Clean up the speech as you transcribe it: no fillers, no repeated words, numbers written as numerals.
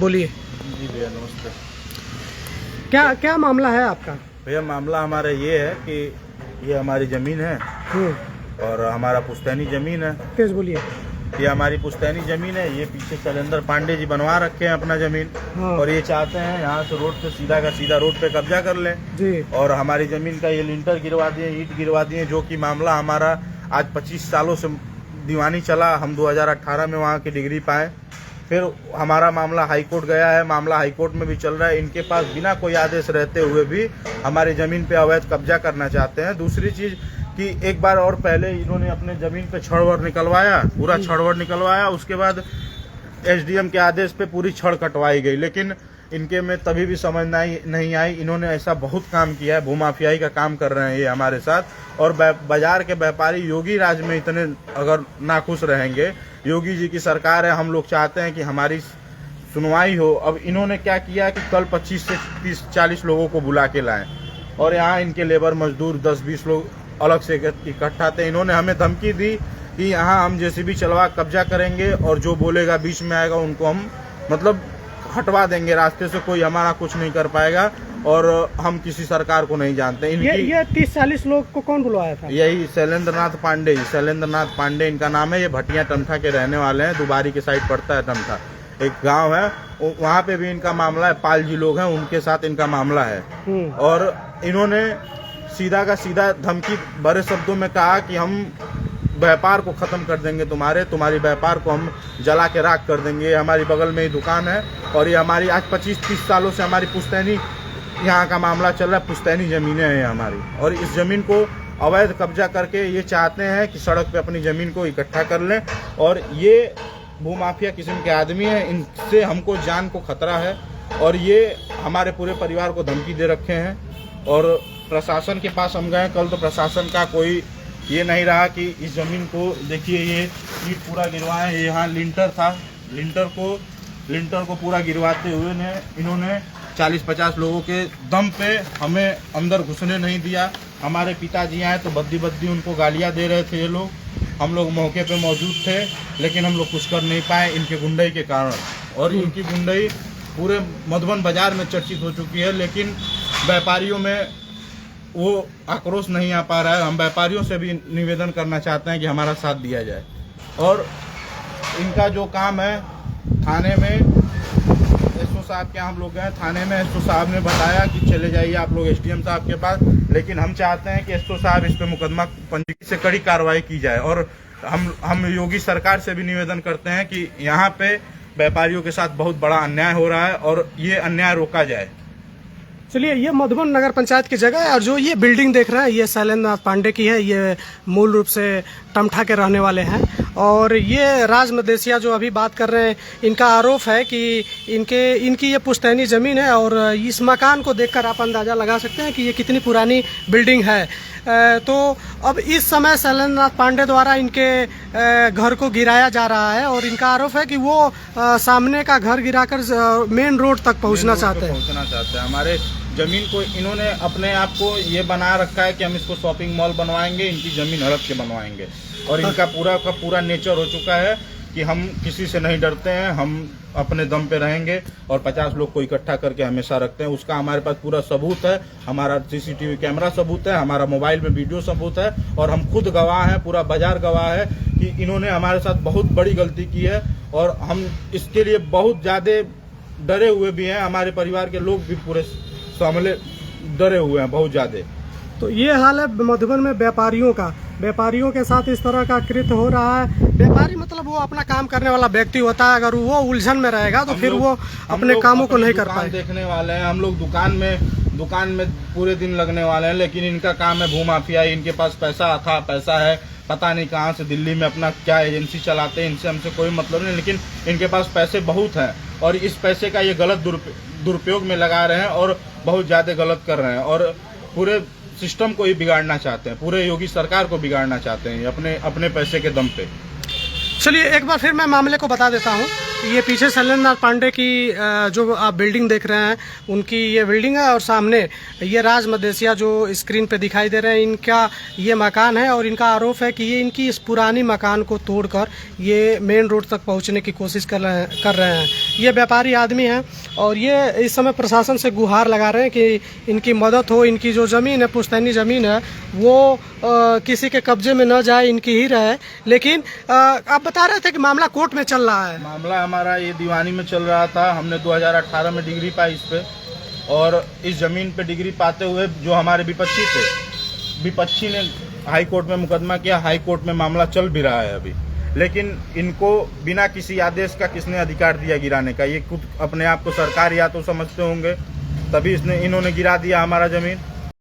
बोलिए। जी भैया नमस्ते। क्या क्या मामला है आपका? भैया मामला हमारा ये है कि ये हमारी ज़मीन है और हमारा पुश्तैनी ज़मीन है। तेज बोलिए। ये हमारी पुश्तैनी ज़मीन है। ये पीछे शैलेंद्र पांडे जी बनवा रखे हैं अपना ज़मीन। हाँ। और ये चाहते हैं यहाँ से रोड पे सीधा का सीधा रोड पे कब्जा कर लें जी। और हमारी ज़मीन का ये लिंटर गिरवा दिए, ईंट गिरवा दिए, जो कि मामला हमारा आज 25 सालों से दीवानी चला। हम 2018 में वहाँ की डिग्री पाए। फिर हमारा मामला हाई कोर्ट गया है, मामला हाई कोर्ट में भी चल रहा है। इनके पास बिना कोई आदेश रहते हुए भी हमारी ज़मीन पे अवैध कब्जा करना चाहते हैं। दूसरी चीज़ कि एक बार और पहले इन्होंने अपने ज़मीन पे छड़ निकलवाया, पूरा छड़ निकलवाया। उसके बाद एसडीएम के आदेश पे पूरी छड़ कटवाई गई, लेकिन इनके में तभी भी समझ नहीं आई। इन्होंने ऐसा बहुत काम किया है, भूमाफियाई का काम कर रहे हैं ये हमारे साथ। और बाजार के व्यापारी योगी राज में इतने अगर नाखुश रहेंगे, योगी जी की सरकार है, हम लोग चाहते हैं कि हमारी सुनवाई हो। अब इन्होंने क्या किया कि कल 25 से 30-40 लोगों को बुला के लाए और यहाँ इनके लेबर मजदूर 10-20 लोग अलग से इकट्ठा थे। इन्होंने हमें धमकी दी कि यहाँ हम जेसीबी चलवा कब्जा करेंगे और जो बोलेगा बीच में आएगा उनको हम मतलब हटवा देंगे रास्ते से, कोई हमारा कुछ नहीं कर पाएगा। और हम किसी सरकार को नहीं जानते। ये 30-40 लोग को कौन बुलवाया था? यही शैलेंद्र नाथ पांडे इनका नाम है। ये भटिया टमठा के रहने वाले हैं, दुबारी के साइड पड़ता है टमठा, एक गांव है, वहाँ पे भी इनका मामला है। पाल जी लोग हैं, उनके साथ इनका मामला है। और इन्होंने सीधा का सीधा धमकी बड़े शब्दों में कहा कि हम व्यापार को खत्म कर देंगे, तुम्हारी व्यापार को हम जला के राख कर देंगे। हमारी बगल में ही दुकान है और ये हमारी आज 25-30 सालों से हमारी पुश्तैनी यहाँ का मामला चल रहा है। पुश्तैनी ज़मीनें हैं हमारी और इस ज़मीन को अवैध कब्जा करके ये चाहते हैं कि सड़क पे अपनी ज़मीन को इकट्ठा कर लें। और ये भूमाफिया किस्म के आदमी हैं, इनसे हमको जान को खतरा है और ये हमारे पूरे परिवार को धमकी दे रखे हैं। और प्रशासन के पास हम गए कल, तो प्रशासन का कोई ये नहीं रहा कि इस ज़मीन को देखिए, ये ईंट पूरा गिरवाए। यहाँ लिंटर था, लिंटर को पूरा गिरवाते हुए इन्होंने 40-50 लोगों के दम पे हमें अंदर घुसने नहीं दिया। हमारे पिताजी आए तो बद्दी उनको गालियां दे रहे थे ये लोग। हम लोग मौके पे मौजूद थे, लेकिन हम लोग कुछ कर नहीं पाए इनके गुंडई के कारण। और इनकी गुंडई पूरे मधुबन बाजार में चर्चित हो चुकी है, लेकिन व्यापारियों में वो आक्रोश नहीं आ पा रहा है। हम व्यापारियों से भी निवेदन करना चाहते हैं कि हमारा साथ दिया जाए। और इनका जो काम है, थाने में एसओ साहब के हम लोग गए, थाने में एसओ साहब ने बताया कि चले जाइए आप लोग एसडीएम साहब के पास, लेकिन हम चाहते हैं कि एसओ साहब इस पे मुकदमा पंजीकृत से कड़ी कार्रवाई की जाए। और हम योगी सरकार से भी निवेदन करते हैं कि यहाँ पे व्यापारियों के साथ बहुत बड़ा अन्याय हो रहा है और ये अन्याय रोका जाए। चलिए, ये मधुबन नगर पंचायत की जगह है और जो ये बिल्डिंग देख रहे हैं ये शैलेंद्र नाथ पांडे की है। ये मूल रूप से टमठा के रहने वाले हैं और ये राज मदेशिया जो अभी बात कर रहे हैं, इनका आरोप है कि इनकी ये पुश्तैनी ज़मीन है और इस मकान को देखकर आप अंदाज़ा लगा सकते हैं कि ये कितनी पुरानी बिल्डिंग है। तो अब इस समय शैलेंद्र नाथ पांडे द्वारा इनके घर को गिराया जा रहा है और इनका आरोप है कि वो सामने का घर गिराकर मेन रोड तक पहुंचना चाहते हैं। हमारे जमीन को इन्होंने अपने आप को ये बना रखा है कि हम इसको शॉपिंग मॉल बनवाएंगे, इनकी जमीन हड़प के बनवाएंगे। और इनका पूरा का पूरा नेचर हो चुका है कि हम किसी से नहीं डरते हैं, हम अपने दम पे रहेंगे और 50 लोग को इकट्ठा करके हमेशा रखते हैं। उसका हमारे पास पूरा सबूत है, हमारा सीसीटीवी कैमरा सबूत है, हमारा मोबाइल में वीडियो सबूत है और हम खुद गवाह हैं, पूरा बाजार गवाह है कि इन्होंने हमारे साथ बहुत बड़ी गलती की है और हम इसके लिए बहुत ज़्यादा डरे हुए भी हैं। हमारे परिवार के लोग भी पूरे सामने डरे हुए हैं बहुत ज्यादा। तो ये हाल है मधुबन में व्यापारियों के साथ इस तरह का कृत्य हो रहा है। व्यापारी मतलब वो अपना काम करने वाला व्यक्ति होता है, अगर वो उलझन में रहेगा तो फिर वो अपने कामों को नहीं कर पाए। देखने वाले हैं हम लोग, दुकान में पूरे दिन लगने वाले हैं, लेकिन इनका काम है भूमाफिया। इनके पास पैसा है, पता नहीं कहाँ से, दिल्ली में अपना क्या एजेंसी चलाते हैं, इनसे हमसे कोई मतलब नहीं, लेकिन इनके पास पैसे बहुत हैं और इस पैसे का ये गलत दुरुपयोग में लगा रहे हैं और बहुत ज़्यादा गलत कर रहे हैं और पूरे सिस्टम को ही बिगाड़ना चाहते हैं, पूरे योगी सरकार को बिगाड़ना चाहते हैं अपने पैसे के दम पे। चलिए, एक बार फिर मैं मामले को बता देता हूँ। ये पीछे शैलेंद्र पांडे की जो आप बिल्डिंग देख रहे हैं उनकी ये बिल्डिंग है और सामने ये राज मदेसिया जो स्क्रीन पे दिखाई दे रहे हैं इनका ये मकान है और इनका आरोप है कि ये इनकी इस पुरानी मकान को तोड़कर ये मेन रोड तक पहुंचने की कोशिश कर रहे हैं। ये व्यापारी आदमी हैं और ये इस समय प्रशासन से गुहार लगा रहे हैं कि इनकी मदद हो, इनकी जो ज़मीन है पुश्तैनी ज़मीन है वो किसी के कब्जे में न जाए, इनकी ही रहे। लेकिन आप बता रहे थे कि मामला कोर्ट में चल रहा है। मामला हमारा ये दीवानी में चल रहा था। हमने 2018 में डिग्री पाई इस पे और इस जमीन पे डिग्री पाते हुए जो हमारे विपक्षी थे, विपक्षी ने हाई कोर्ट में मुकदमा किया। हाई कोर्ट में मामला चल भी रहा है अभी, लेकिन इनको बिना किसी आदेश का किसने अधिकार दिया गिराने का? ये खुद अपने आप को सरकार या तो समझते होंगे, तभी इन्होंने गिरा दिया हमारा जमीन।